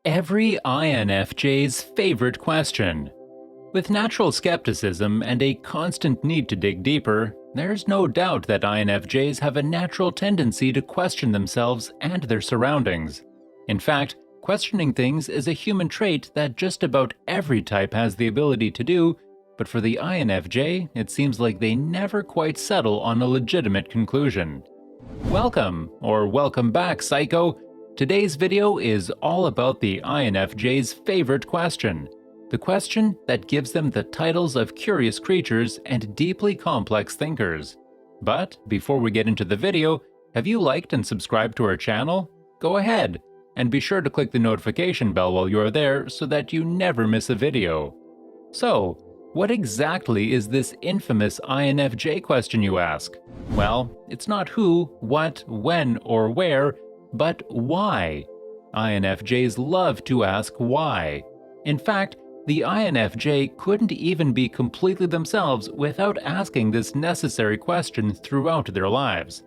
Every INFJ's favorite question. With natural skepticism and a constant need to dig deeper, there's no doubt that INFJs have a natural tendency to question themselves and their surroundings. In fact, questioning things is a human trait that just about every type has the ability to do, but for the INFJ, it seems like they never quite settle on a legitimate conclusion. Welcome, or welcome back, Psycho! Today's video is all about the INFJ's favorite question. The question that gives them the titles of curious creatures and deeply complex thinkers. But before we get into the video, have you liked and subscribed to our channel? Go ahead, and be sure to click the notification bell while you're there so that you never miss a video. So, what exactly is this infamous INFJ question, you ask? Well, it's not who, what, when, or where, but why. INFJs love to ask why. In fact, the INFJ couldn't even be completely themselves without asking this necessary question throughout their lives.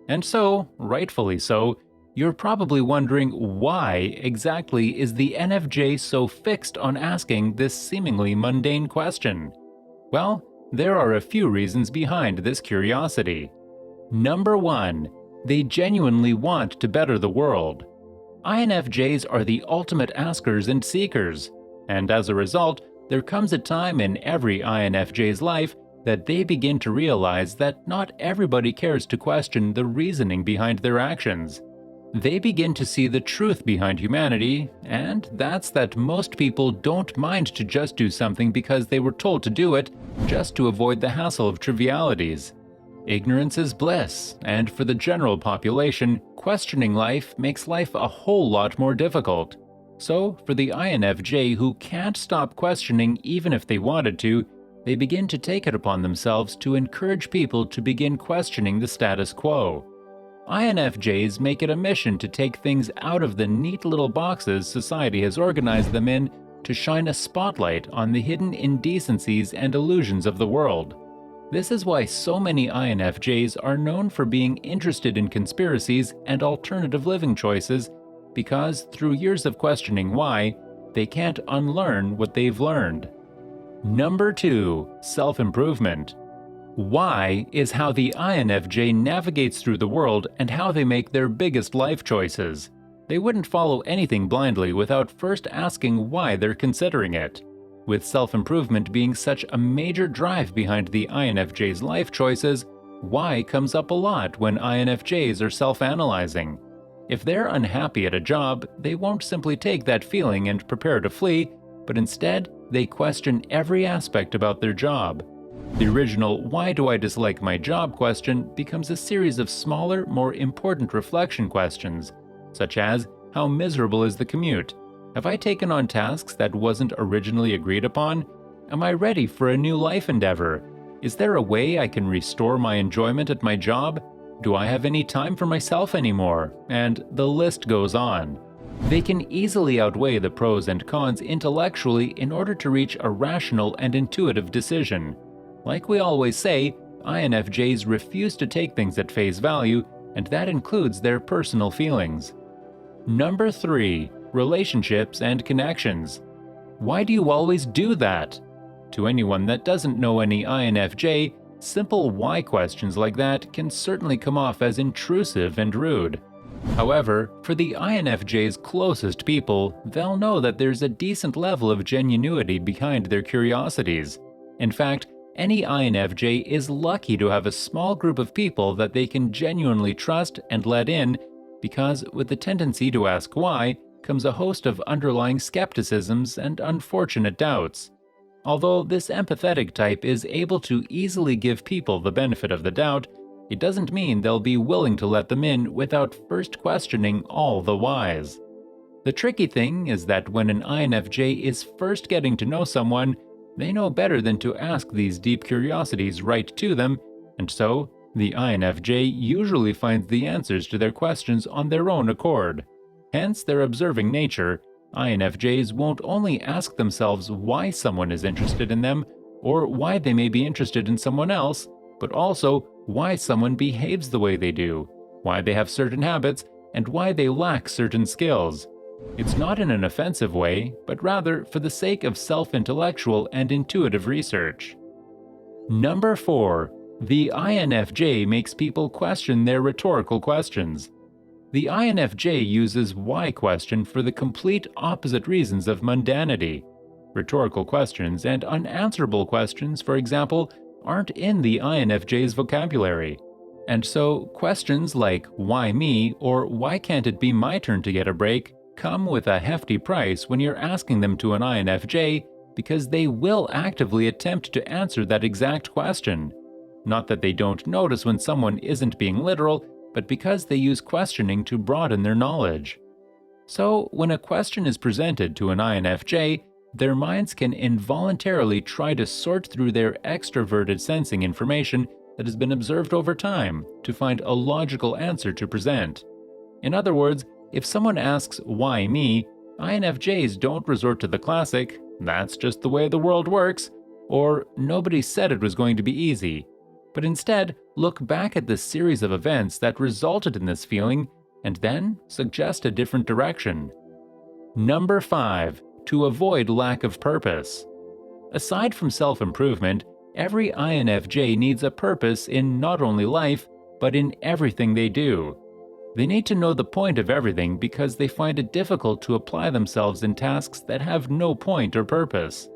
And so, rightfully so, you're probably wondering why exactly is the NFJ so fixed on asking this seemingly mundane question? Well, there are a few reasons behind this curiosity. Number 1. They genuinely want to better the world. INFJs are the ultimate askers and seekers, and as a result, there comes a time in every INFJ's life that they begin to realize that not everybody cares to question the reasoning behind their actions. They begin to see the truth behind humanity, and that's that most people don't mind to just do something because they were told to do it, just to avoid the hassle of trivialities. Ignorance is bliss, and for the general population, questioning life makes life a whole lot more difficult. So, for the INFJ who can't stop questioning even if they wanted to, they begin to take it upon themselves to encourage people to begin questioning the status quo. INFJs make it a mission to take things out of the neat little boxes society has organized them in to shine a spotlight on the hidden indecencies and illusions of the world. This is why so many INFJs are known for being interested in conspiracies and alternative living choices, because through years of questioning why, they can't unlearn what they've learned. Number 2. Self-improvement. Why is how the INFJ navigates through the world and how they make their biggest life choices. They wouldn't follow anything blindly without first asking why they're considering it. With self-improvement being such a major drive behind the INFJ's life choices, why comes up a lot when INFJs are self-analyzing. If they're unhappy at a job, they won't simply take that feeling and prepare to flee, but instead, they question every aspect about their job. The original "why do I dislike my job" question becomes a series of smaller, more important reflection questions, such as how miserable is the commute? Have I taken on tasks that wasn't originally agreed upon? Am I ready for a new life endeavor? Is there a way I can restore my enjoyment at my job? Do I have any time for myself anymore? And the list goes on. They can easily outweigh the pros and cons intellectually in order to reach a rational and intuitive decision. Like we always say, INFJs refuse to take things at face value, and that includes their personal feelings. Number 3. Relationships and connections. Why do you always do that? To anyone that doesn't know any INFJ, simple why questions like that can certainly come off as intrusive and rude. However, for the INFJ's closest people, they'll know that there's a decent level of genuinity behind their curiosities. In fact, any INFJ is lucky to have a small group of people that they can genuinely trust and let in, because with the tendency to ask why, comes a host of underlying skepticisms and unfortunate doubts. Although this empathetic type is able to easily give people the benefit of the doubt, it doesn't mean they'll be willing to let them in without first questioning all the whys. The tricky thing is that when an INFJ is first getting to know someone, they know better than to ask these deep curiosities right to them, and so the INFJ usually finds the answers to their questions on their own accord. Hence their observing nature, INFJs won't only ask themselves why someone is interested in them, or why they may be interested in someone else, but also why someone behaves the way they do, why they have certain habits, and why they lack certain skills. It's not in an offensive way, but rather for the sake of self-intellectual and intuitive research. Number 4. The INFJ makes people question their rhetorical questions. The INFJ uses why question for the complete opposite reasons of mundanity. Rhetorical questions and unanswerable questions, for example, aren't in the INFJ's vocabulary. And so, questions like why me or why can't it be my turn to get a break come with a hefty price when you're asking them to an INFJ, because they will actively attempt to answer that exact question. Not that they don't notice when someone isn't being literal, but because they use questioning to broaden their knowledge. So, when a question is presented to an INFJ, their minds can involuntarily try to sort through their extroverted sensing information that has been observed over time to find a logical answer to present. In other words, if someone asks, "Why me?" INFJs don't resort to the classic, "That's just the way the world works," or "Nobody said it was going to be easy," but instead look back at the series of events that resulted in this feeling and then suggest a different direction. Number 5. To avoid lack of purpose. Aside from self-improvement, every INFJ needs a purpose in not only life, but in everything they do. They need to know the point of everything because they find it difficult to apply themselves in tasks that have no point or purpose.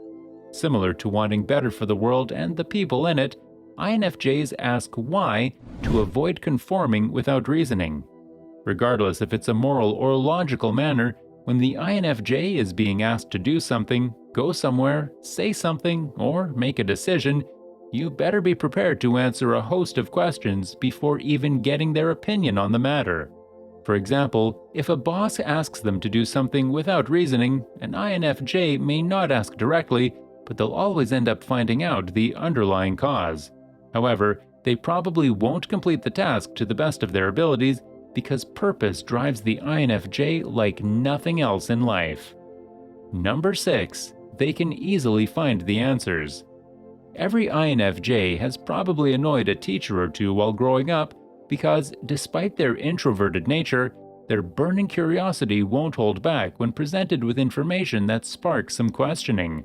Similar to wanting better for the world and the people in it, INFJs ask why to avoid conforming without reasoning. Regardless if it's a moral or logical manner, when the INFJ is being asked to do something, go somewhere, say something, or make a decision, you better be prepared to answer a host of questions before even getting their opinion on the matter. For example, if a boss asks them to do something without reasoning, an INFJ may not ask directly, but they'll always end up finding out the underlying cause. However, they probably won't complete the task to the best of their abilities because purpose drives the INFJ like nothing else in life. Number 6. They can easily find the answers. Every INFJ has probably annoyed a teacher or two while growing up because, despite their introverted nature, their burning curiosity won't hold back when presented with information that sparks some questioning.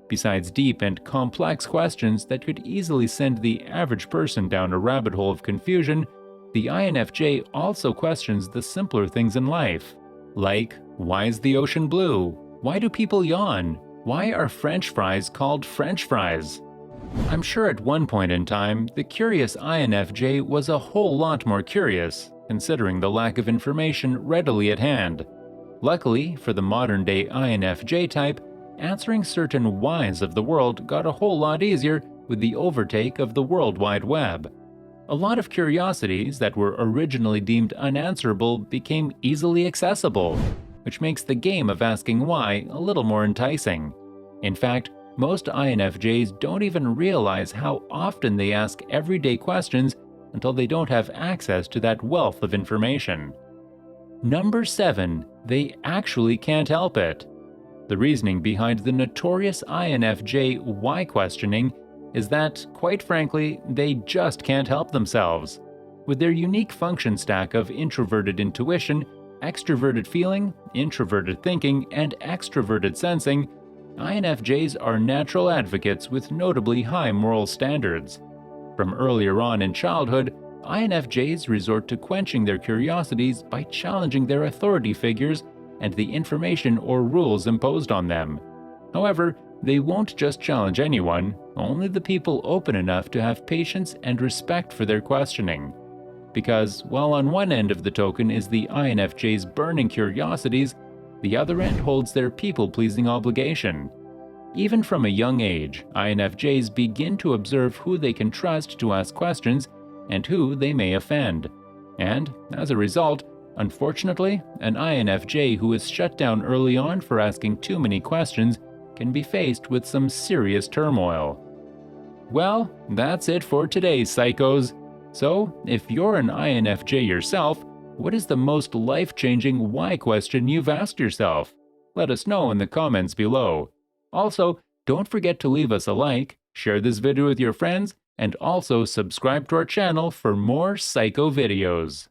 Besides deep and complex questions that could easily send the average person down a rabbit hole of confusion, the INFJ also questions the simpler things in life, like why is the ocean blue? Why do people yawn? Why are French fries called French fries? I'm sure at one point in time, the curious INFJ was a whole lot more curious, considering the lack of information readily at hand. Luckily, for the modern-day INFJ type, answering certain whys of the world got a whole lot easier with the overtake of the World Wide Web. A lot of curiosities that were originally deemed unanswerable became easily accessible, which makes the game of asking why a little more enticing. In fact, most INFJs don't even realize how often they ask everyday questions until they don't have access to that wealth of information. Number 7. They actually can't help it. The reasoning behind the notorious INFJ why questioning is that, quite frankly, they just can't help themselves. With their unique function stack of introverted intuition, extroverted feeling, introverted thinking, and extroverted sensing, INFJs are natural advocates with notably high moral standards. From earlier on in childhood, INFJs resort to quenching their curiosities by challenging their authority figures and the information or rules imposed on them. However, they won't just challenge anyone, only the people open enough to have patience and respect for their questioning. Because while on one end of the token is the INFJ's burning curiosities, the other end holds their people-pleasing obligation. Even from a young age, INFJs begin to observe who they can trust to ask questions and who they may offend. And, as a result, unfortunately, an INFJ who is shut down early on for asking too many questions can be faced with some serious turmoil. Well, that's it for today, psychos. So, if you're an INFJ yourself, what is the most life-changing why question you've asked yourself? Let us know in the comments below. Also, don't forget to leave us a like, share this video with your friends, and also subscribe to our channel for more psycho videos.